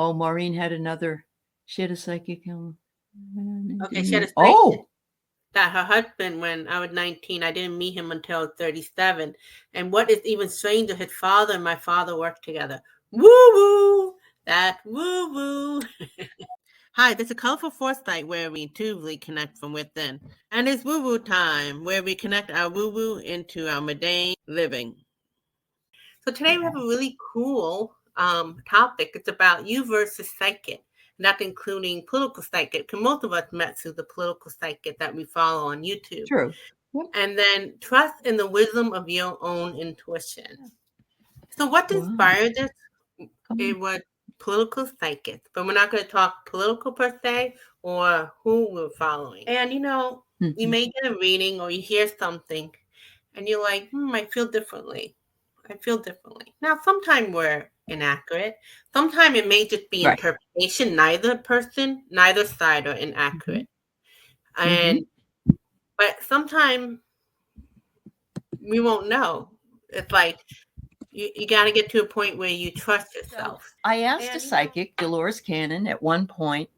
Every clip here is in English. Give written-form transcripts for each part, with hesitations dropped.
Oh, Maureen had another. She had a psychic. Okay, she had a psychic. Oh, that her husband, when I was 19, I didn't meet him until 37. And what is even stranger, his father and my father worked together. Woo woo! That woo woo! Hi, this is Colorful Foresight, where we intuitively connect from within. And it's woo woo time, where we connect our woo woo into our mundane living. So today we have a really cool topic. It's about you versus psychic, not including political psychic, because most of us met through the political psychic that we follow on YouTube. true. Yep. And then trust in the wisdom of your own intuition. So what inspired this? It was political psychics, but we're not going to talk political per se or who we're following. And you may get a reading or you hear something and you're like, I feel differently. I feel differently. Now, sometimes we're inaccurate. Sometimes it may just be interpretation. Neither person, neither side are inaccurate. And but sometimes we won't know. It's like you got to get to a point where you trust yourself. So I asked a psychic, Dolores Cannon, at one point,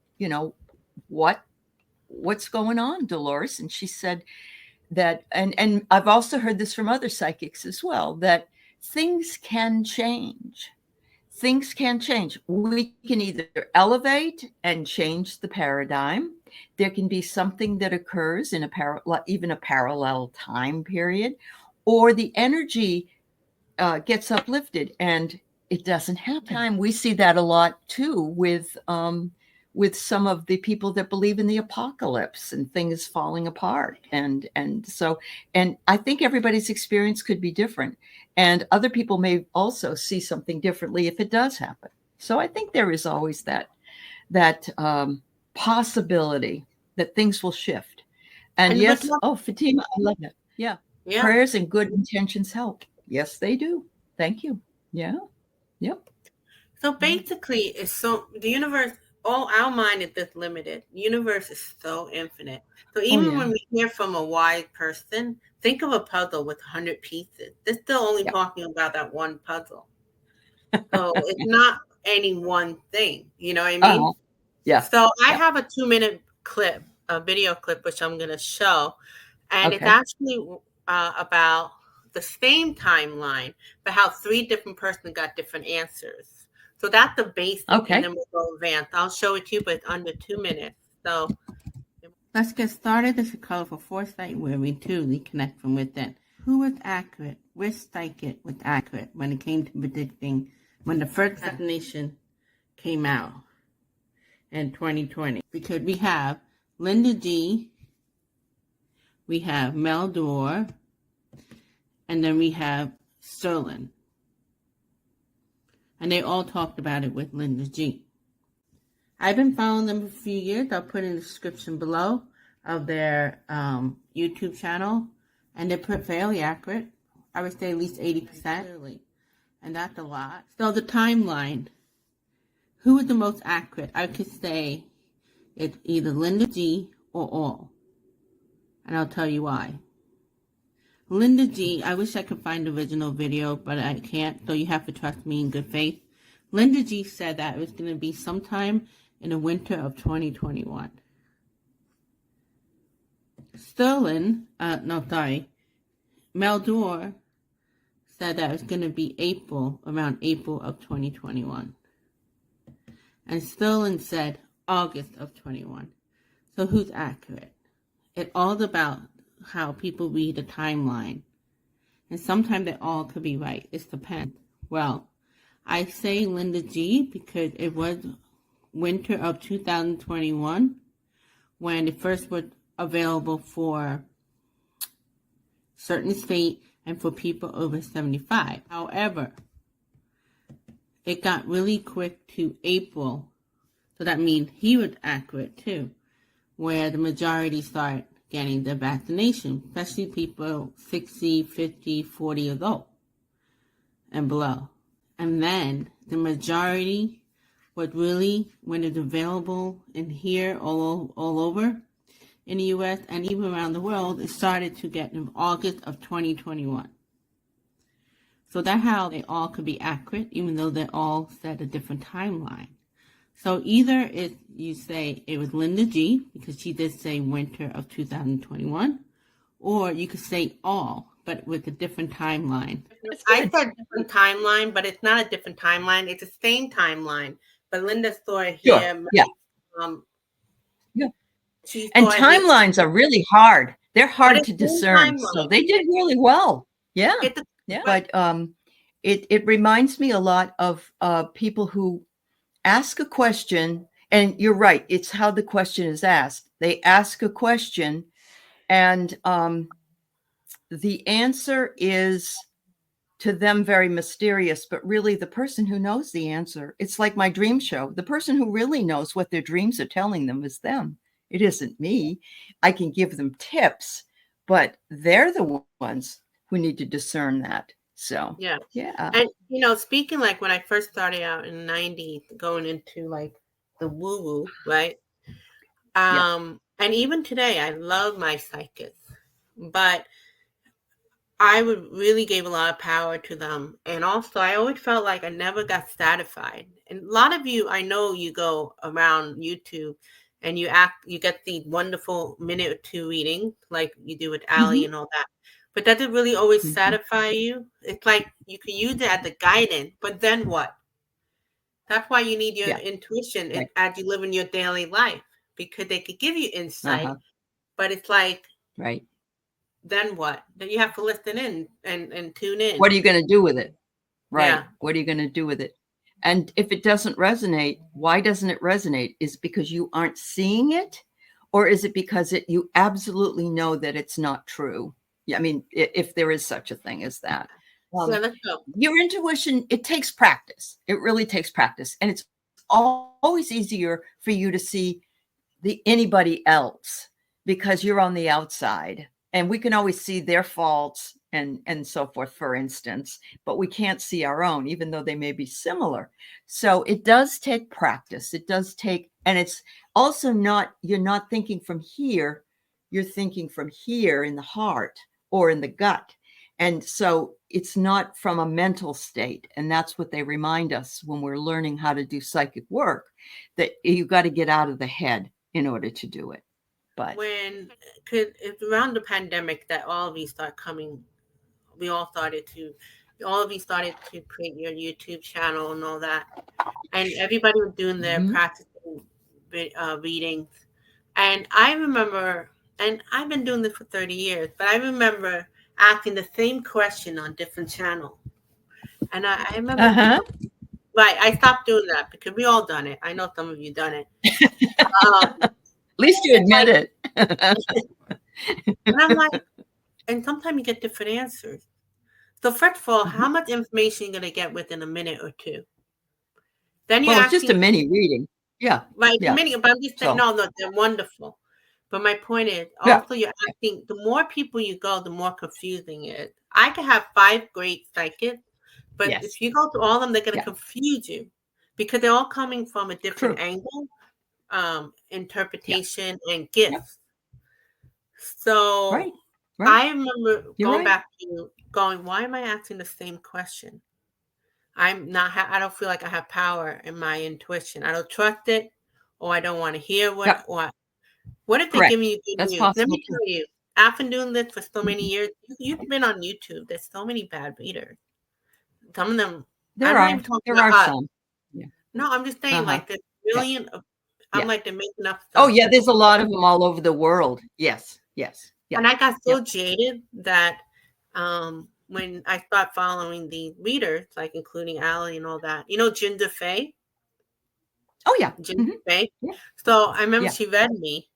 what's going on, Dolores? And she said that, and I've also heard this from other psychics as well, that things can change. Things can change. We can either elevate and change the paradigm. There can be something that occurs in even a parallel time period, or the energy gets uplifted and it doesn't happen. We see that a lot too with some of the people that believe in the apocalypse and things falling apart. And I think everybody's experience could be different. And other people may also see something differently if it does happen. So I think there is always that possibility that things will shift. And yes, Fatima, I love that. Yeah. Prayers and good intentions help. Yes, they do. Thank you. Yeah. Yep. So basically, the universe, all our mind is just limited. The universe is so infinite. So even when we hear from a wise person, think of a puzzle with 100 pieces. They're still only talking about that one puzzle. So it's not any one thing. You know what I mean? Yeah. So I have a 2-minute clip, a video clip, which I'm going to show. And it's actually about the same timeline, but how 3 different persons got different answers. So that's the basic, and then we'll go advanced. I'll show it to you, but it's under 2 minutes. So let's get started. This is Colorful Foresight, where we intuitively connect from within. Who was accurate? Which psychic was accurate when it came to predicting when the first vaccination came out in 2020? Because we have Linda G, we have Mel Dore, and then we have Sterling. And they all talked about it with Linda G. I've been following them for a few years. I'll put in the description below of their YouTube channel. And they're fairly accurate. I would say at least 80%. And that's a lot. So the timeline. Who is the most accurate? I could say it's either Linda G or all. And I'll tell you why. Linda G, I wish I could find the original video, but I can't, so you have to trust me in good faith. Linda G said that it was going to be sometime in the winter of 2021. Mel Dore said that it was going to be around April of 2021. And Sterling said August of 21. So who's accurate? It's all about how people read the timeline. And sometimes they all could be right. It depends. Well, I say Linda G because it was winter of 2021 when it first was available for certain states and for people over 75. However, it got really quick to April. So that means he was accurate too, where the majority start getting the vaccination, especially people 60, 50, 40 years old and below. And then the majority was really, when it's available in here all over in the U.S. and even around the world, it started to get in August of 2021. So that's how they all could be accurate, even though they all set a different timeline. So either you say it was Linda G, because she did say winter of 2021, or you could say all, but with a different timeline. I said different timeline, but it's not a different timeline. It's the same timeline. But Linda's story here, yeah. And timelines are really hard. They're hard to discern. So they did really well. Yeah. But it reminds me a lot of people who ask a question, and you're right. It's how the question is asked. They ask a question, and the answer is to them very mysterious, but really the person who knows the answer, it's like my dream show. The person who really knows what their dreams are telling them is them. It isn't me. I can give them tips, but they're the ones who need to discern that. So, yeah. And, you know, speaking like when I first started out in the 90s, going into like the woo-woo, right? And even today, I love my psychics, but I would really gave a lot of power to them. And also, I always felt like I never got satisfied. And a lot of you, I know you go around YouTube and you get the wonderful minute or two reading like you do with Aley and all that. But does it really always satisfy you? It's like you can use it as a guidance, but then what? That's why you need your intuition as you live in your daily life, because they could give you insight, but it's like, then what? Then you have to listen in and tune in. What are you going to do with it? Right. Yeah. What are you going to do with it? And if it doesn't resonate, why doesn't it resonate? Is it because you aren't seeing it? Or is it because you absolutely know that it's not true? Yeah, I mean, if there is such a thing as that. Let's go. Your intuition, it takes practice. It really takes practice. And it's always easier for you to see anybody else because you're on the outside. And we can always see their faults and so forth, for instance, but we can't see our own, even though they may be similar. So it does take practice. It does take, and it's also you're not thinking from here, you're thinking from here in the heart or in the gut. And so it's not from a mental state. And that's what they remind us when we're learning how to do psychic work, that you got to get out of the head in order to do it. But it's around the pandemic that all of you start coming, all of you started to create your YouTube channel and all that. And everybody was doing their practicing readings. And I remember, and I've been doing this for 30 years, but I remember asking the same question on different channels. And I remember, I stopped doing that because we all done it. I know some of you done it. At least you admit it. And I'm like, and sometimes you get different answers. So first of all, how much information you're going to get within a minute or two? Then it's just a mini reading. Yeah. Right. Yeah. Mini, but I'm just saying, no, they're wonderful. But my point is, also you're asking, the more people you go, the more confusing it is. I could have 5 great psychics, but if you go to all of them, they're going to confuse you because they're all coming from a different angle, interpretation, and gifts. So I remember going back to why am I asking the same question? I don't feel like I have power in my intuition. I don't trust it, or I don't want to hear what if they give me good news? Let me tell you, after doing this for so many years, you've been on YouTube. There's so many bad readers. Some of them, there are some. Yeah. No, I'm just saying, like there's million of. I'm like, they're making up stuff. Oh yeah, there's a lot of them all over the world. Yes. Yeah. And I got so jaded that when I start following the readers, like including Aley and all that, you know, Ginger Faye. Oh yeah, Ginger Faye. Yeah. So I remember she read me.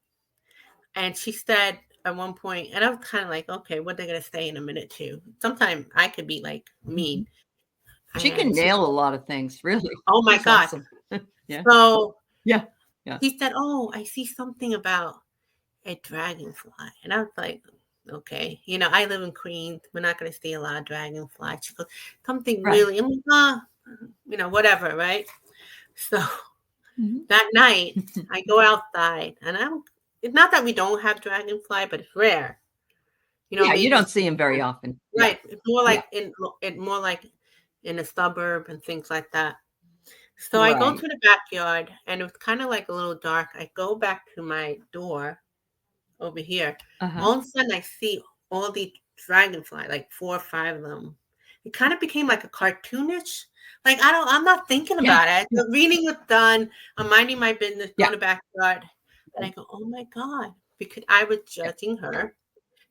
And she said at one point, and I was kind of like, okay, what they're going to say in a minute too. Sometimes I could be like mean. She can nail a lot of things, really. Oh my God. Awesome. So she said, oh, I see something about a dragonfly. And I was like, okay, you know, I live in Queens. We're not going to see a lot of dragonflies. She goes, something really, I'm like, you know, whatever, right? So that night I go outside and it's not that we don't have dragonfly, but it's rare. You know, you don't see them very often. Right. It's more like in a suburb and things like that. So I go Right. to the backyard, and it was kind of like a little dark. I go back to my door over here. Uh-huh. All of a sudden, I see all these dragonfly, like 4 or 5 of them. It kind of became like a cartoonish. Like I'm not thinking Yeah. about it. Yeah. The reading was done. I'm minding my business, Yeah. going to backyard, and I go, "Oh my god!" Because I was Yeah. judging her.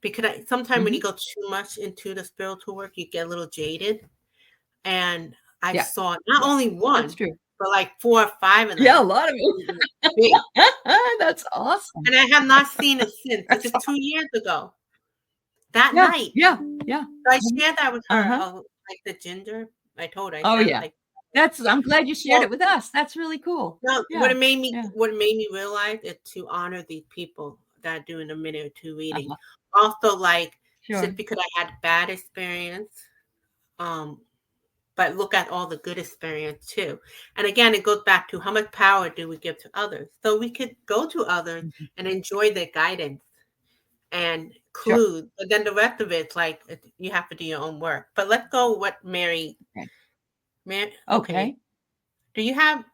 Because sometimes when Mm-hmm. you go too much into the spiritual work, you get a little jaded. And I Yeah. saw not Yeah. only That's one, true. but like 4 or 5 of Yeah, a them. lot of Big. it. That's awesome. And I have not seen it since. This That's is 2 years ago. That yeah. night. Yeah. Yeah. So I Mhm. shared that with her, Uh-huh. like the ginger. I Oh, said, yeah. like, I'm glad you shared well, it with us. That's really cool. no, Yeah. Yeah. what it made me realize is to honor these people that are doing a minute or two reading. Uh-huh. Also, like, Sure. just because I had bad experience, um, but look at all the good experience too. And again, it goes back to how much power do we give to others? So we could go to others Mhm. and enjoy their guidance and Sure. clues, but then the rest of it's like you have to do your own work. But let's go what Mary. Okay. Okay. Okay. Do you have?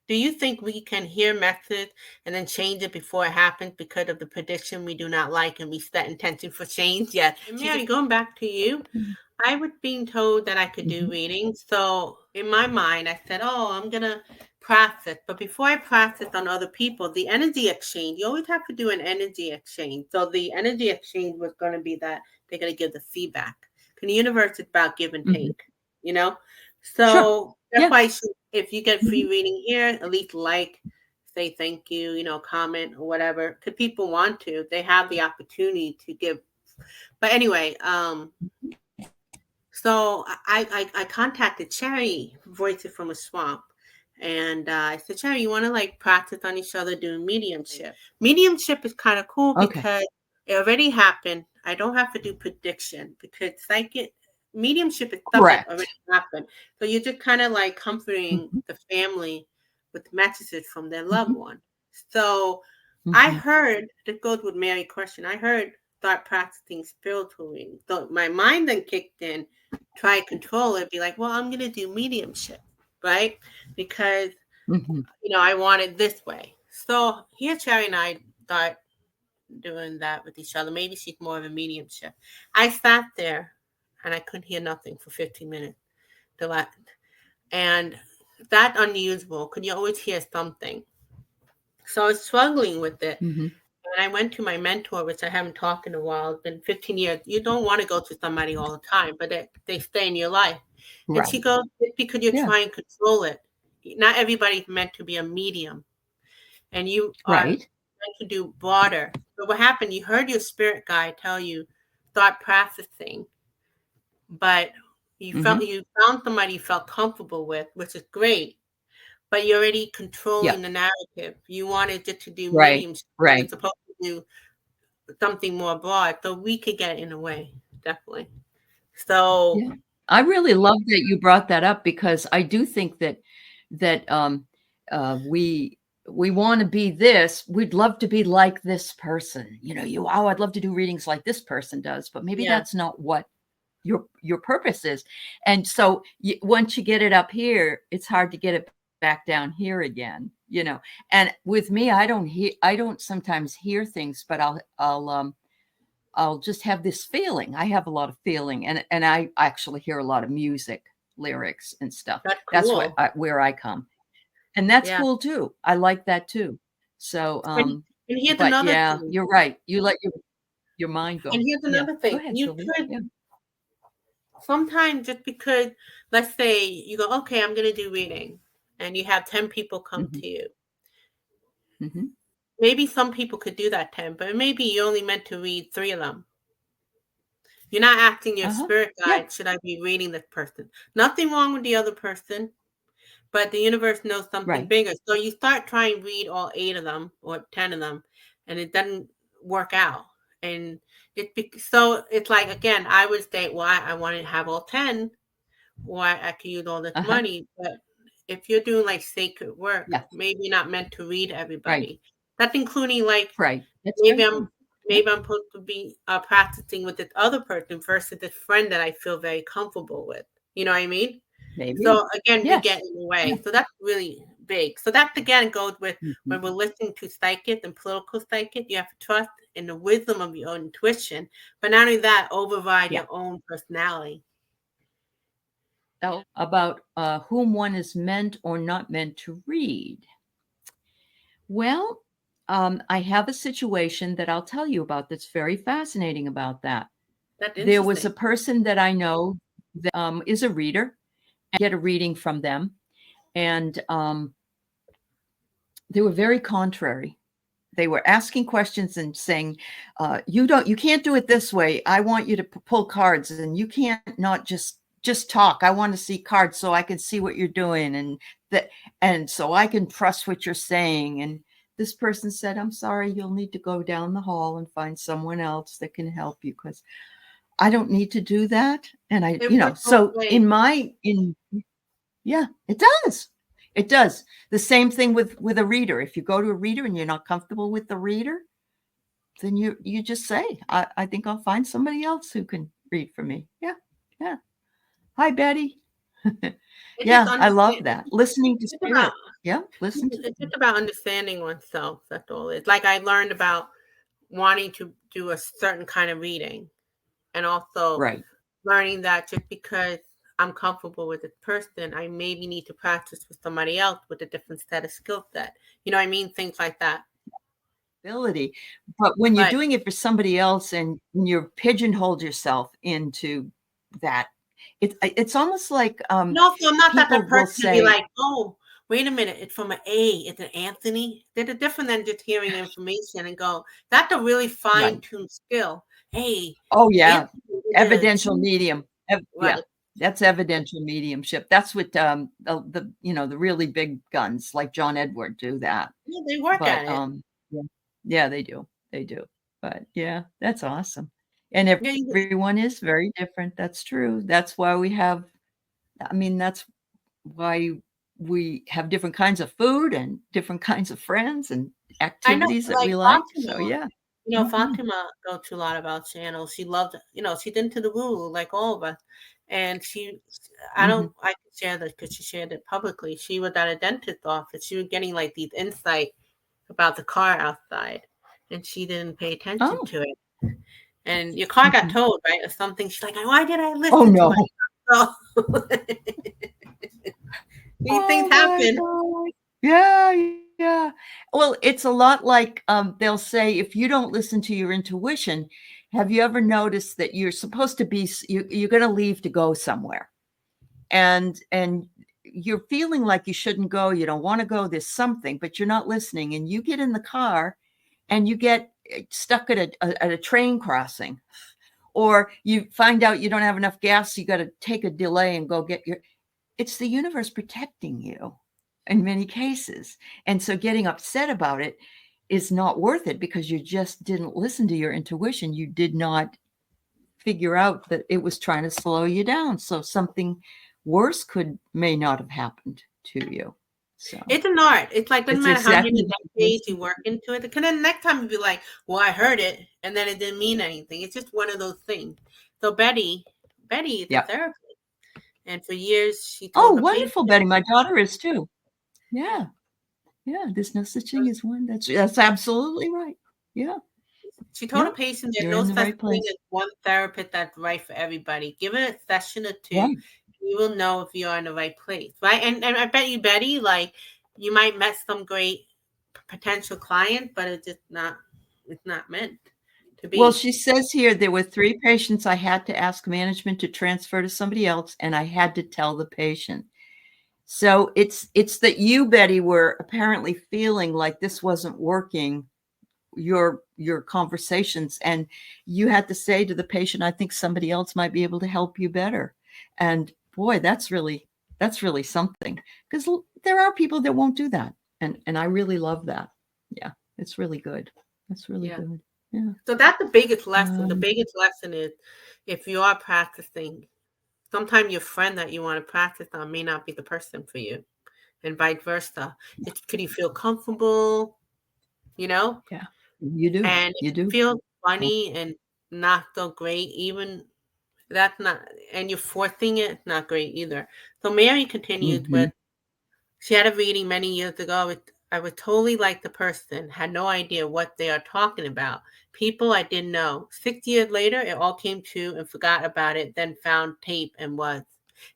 Do you think we can hear message and then change it before it happens because of the prediction we do not like and we set intention for change? Yes. And Mary, going back to you, Mhm. I was being told that I could do Mhm. readings. So in my mind, I said, oh, I'm going to process. But before I process on other people, the energy exchange, you always have to do an energy exchange. So the energy exchange was going to be that they're going to give the feedback. And the universe is about give and Mhm. take, you know? Sure. So that's Yeah. why if you get free Mhm. reading here, at least say thank you, comment or whatever. Because people want to, they have the opportunity to give. But anyway, so I contacted Cherry, Voices from a Swamp, and I said, Cherry, you want to like practice on each other doing mediumship? Mediumship is kind of cool Okay. because it already happened. I don't have to do prediction because psychic mediumship is stuff that already Correct. happened. So you're just kind of like comforting Mhm. the family with messages from their loved Mhm. one. So I Mhm. heard, that goes with Mary's question, I heard start practicing spiritually. So my mind then kicked in, try to control it, be like, well, I'm going to do mediumship, right? Because, Mhm. I want it this way. So here, Cherry and I start doing that with each other. Maybe she's more of a mediumship. I sat there and I couldn't hear nothing for 15 minutes. And that unusual, because you always hear something. So I was struggling with it. Mhm. And I went to my mentor, which I haven't talked in a while. It's been 15 years. You don't want to go to somebody all the time, but they stay in your life. And she Right. goes, it's because you're Yeah. trying to control it. Not everybody's meant to be a medium. And you are Right. meant to do broader. But what happened, you heard your spirit guide tell you, start practicing. But Mhm. you found somebody you felt comfortable with, which is great. But you're already Yeah. controlling the narrative. You wanted it to do Right. mediums. You're Right. supposed to do something more broad, so we could get in the way, definitely. So Yeah. I really love that you brought that up because I do think that we want to be this. We'd love to be like this person. I'd love to do readings like this person does, but maybe yeah, that's not what your purpose is. And so once you get it up here, it's hard to get it back down here again. And with me, I don't sometimes hear things, but I'll just have this feeling. I have a lot of feeling, and I actually hear a lot of music, lyrics, and stuff. that's That's cool. where I come, and that's Yeah, cool too. I like that too. So, and and here's but another yeah, thing. you're right. You let your mind And go. here's Yeah, another go thing. ahead, You Sylvia. could Yeah. sometimes just because, let's say you go, okay, I'm going to do reading, and you have 10 people come Hmm. to you. Hmm. Maybe some people could do that 10, but maybe you only meant to read 3 of them. You're not asking your Uh-huh. spirit Yeah. guide, should I be reading this person? Nothing wrong with the other person. But the universe knows something Right. bigger. So you start trying to read all 8 of them or 10 of them, and it doesn't work out. And so it's like, again, I would say, well, I want to have all 10, or I could use all this Uh-huh. money. But if you're doing like sacred work, Yeah. maybe you're not meant to read Right. everybody. That's including like Right. That's maybe very I'm true. Yeah. maybe I'm supposed to be practicing with this other person versus this friend that I feel very comfortable with. You know what I mean? Maybe. So again, we Yes. get in the way. Yeah. So that's really big. So that again goes with when Mhm. we're listening to psychic and political psychic, you have to trust in the wisdom of your own intuition. But not only that, override Yeah. your own personality. About whom one is meant or not meant to read. Well, I have a situation that I'll tell you about that's very fascinating about that. That's There was a interesting. person that I know that is a reader, and I get a reading from them, and they were very contrary. They were asking questions and saying, you can't do it this way. I want you to pull cards, and you can't not just talk. I want to see cards so I can see what you're doing, and so I can trust what you're saying. And this person said, I'm sorry, you'll need to go down the hall and find someone else that can help you, because I don't need to do that. And It works both so ways. yeah, it does. It does. The same thing with a reader. If you go to a reader and you're not comfortable with the reader, then you just say, I think I'll find somebody else who can read for me. Yeah. Yeah. Hi, Betty. It's just Yeah, I love understand. that. Listening to It's about spirit. Yeah, listen to it's just about understanding oneself. That's all it is. Like I learned about wanting to do a certain kind of reading, and also right. learning that just because I'm comfortable with this person, I maybe need to practice with somebody else with a different set of skill set. You know what I mean? Things like that. Ability. But when you're But doing it for somebody else and you're pigeonholed yourself into that, it's almost like also, I'm not that people type of will person to be say, like, oh, wait a minute, it's from an A, it's an Anthony. They're different than just hearing information and go, that's a really fine right. tuned skill. Hey, Oh, yeah. Anthony is a Evidential G. medium. Yeah. Right. That's evidential mediumship. That's what the really big guns like John Edward do that. Yeah, they work But at it. yeah, yeah, they do. They do. But yeah, that's awesome. And Yeah, everyone is very different. That's true. That's why that's why we have different kinds of food and different kinds of friends and I know, activities that like we like. So Fatima. yeah. Mhm. Fatima go to a lot of our channels. She loved, she's into the woo like all of us. And Mhm. I can share this because she shared it publicly. She was at a dentist's office. She was getting like these insight about the car outside, and she didn't pay attention Oh. to it. And your car got Mhm. towed, right? Or something. She's like, why did I Oh, listen to no. myself? These things Oh my happen. god. Yeah, yeah. Well, it's a lot like, they'll say, if you don't listen to your intuition, have you ever noticed that you're supposed to be you're gonna leave to go somewhere, and you're feeling like you shouldn't go, you don't wanna go, there's something, but you're not listening, and you get in the car, and you get, stuck at a train crossing, or you find out you don't have enough gas, you gotta take a delay and go get your it's the universe protecting you in many cases. And so getting upset about it is not worth it because you just didn't listen to your intuition. You did not figure out that it was trying to slow you down. So something worse may not have happened to you. So It's an art. It's like doesn't it's matter how exactly many what it decades is. you work into it. Because then next time you'll be like, "Well, I heard it, and then it didn't mean anything." It's just one of those things. So Betty is a Yep. therapist, and for years she Oh, told her patients. wonderful, Betty. My daughter is too. Yeah. Yeah. There's no such thing as one. That's absolutely right. Yeah. She told Yeah. a patient there's You're no in the such right thing place. as one therapist that's right for everybody. Give it a session or two. Right. You will know if you're in the right place, right? And I bet you, Betty, like you might met some great potential client, but it's not meant to Well, be. she says here there were 3 patients I had to ask management to transfer to somebody else, and I had to tell the patient. So it's that you, Betty, were apparently feeling like this wasn't working, your conversations, and you had to say to the patient, I think somebody else might be able to help you better. And boy, that's really something, because there are people that won't do that. And I really love that. Yeah, it's really good. That's really Yeah. good. Yeah. So that's the biggest lesson. The Um, biggest lesson is if you are practicing, sometimes your friend that you want to practice on may not be the person for you, and vice versa. Could you feel comfortable, you know? yeah, you do. And if You you do. feel funny and not so great, even that's not, and you're forcing it, it's not great either. So Mary continued with, she had a reading many years ago. I was totally like the person, had no idea what they are talking about. People I didn't know. 6 years later, it all came true and forgot about it, then found tape and was.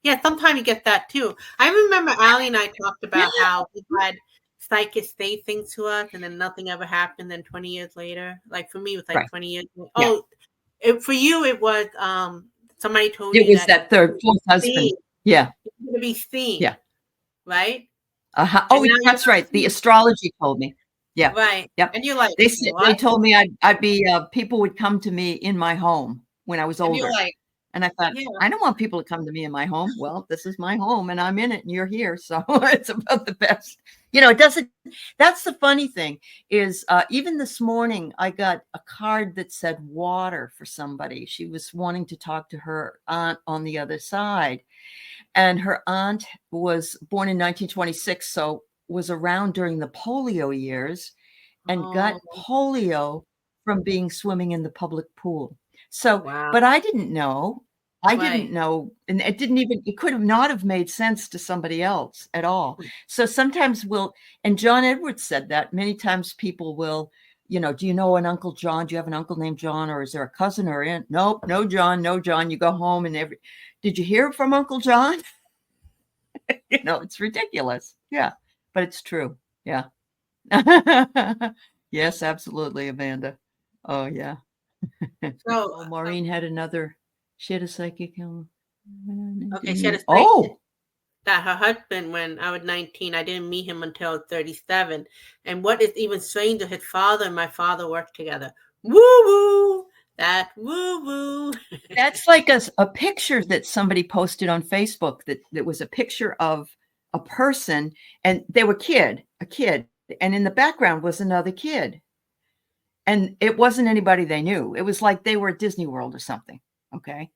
Yeah, sometimes you get that too. I remember Aley and I talked about how we had psychics say things to us and then nothing ever happened. Then 20 years later, like for me, it was like 20 years. Oh, for you, it was somebody told you it was that fourth husband. Yeah. It's going to be seen. Yeah. Right? Oh, that's right. The astrology told me. Yeah. Right. Yep. And you're like, they told me I'd be people would come to me in my home when I was older. And you're like, and I thought, I don't want people to come to me in my home. Well, this is my home and I'm in it and you're here. So it's about the best. You know, it doesn't. That's the funny thing is even this morning, I got a card that said water for somebody. She was wanting to talk to her aunt on the other side. And her aunt was born in 1926, so was around during the polio years and got polio from being swimming in the public pool. So, but I didn't know. I didn't know. And it could have not have made sense to somebody else at all. So sometimes and John Edwards said that many times people will, you know, do you know an Uncle John? Do you have an uncle named John, or is there a cousin or aunt? Nope, no John, no John. You go home and did you hear from Uncle John? You know, it's ridiculous. Yeah, but it's true. Yeah. Yes, absolutely, Amanda. Oh, yeah. So Maureen had she had a psychic. Okay, she had a psychic that her husband, when I was 19, I didn't meet him until 37. And what is even stranger, his father and my father worked together. Woo-woo! That woo-woo. That's like a picture that somebody posted on Facebook that was a picture of a person and they were a kid, and in the background was another kid. And it wasn't anybody they knew. It was like they were at Disney World or something. Okay.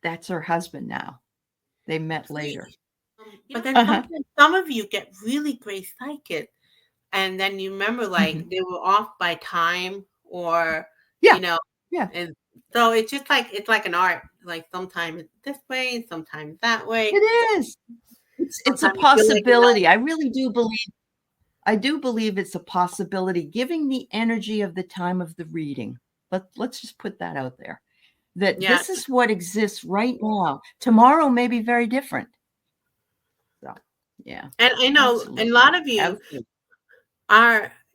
That's her husband now. They met later. But then sometimes some of you get really great psychic. And then you remember like they were off by time or, you know. Yeah. And so it's just like, it's like an art. Like sometimes it's this way, sometimes that way. It is. It's a possibility. I really do believe it's a possibility, giving the energy of the time of the reading. Let's just put that out there. That this is what exists right now. Tomorrow may be very different. So, yeah. And I know a lot of you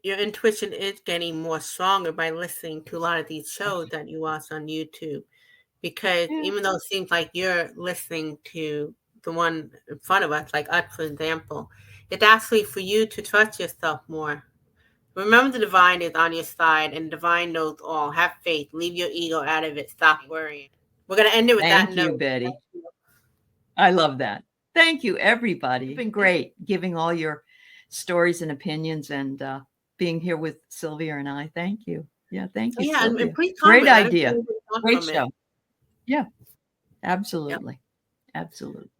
your intuition is getting more stronger by listening to a lot of these shows that you watch on YouTube. Because even though it seems like you're listening to the one in front of us, like us, for example, it's actually for you to trust yourself more. Remember the divine is on your side and divine knows all. Have faith. Leave your ego out of it. Stop worrying. We're going to end it with that note. Thank you, Betty. I love that. Thank you, everybody. It's been great giving all your stories and opinions and being here with Sylvia and I. Thank you. Yeah, thank you. Yeah, and great idea. Great show. Yeah, absolutely. Yep. Absolutely.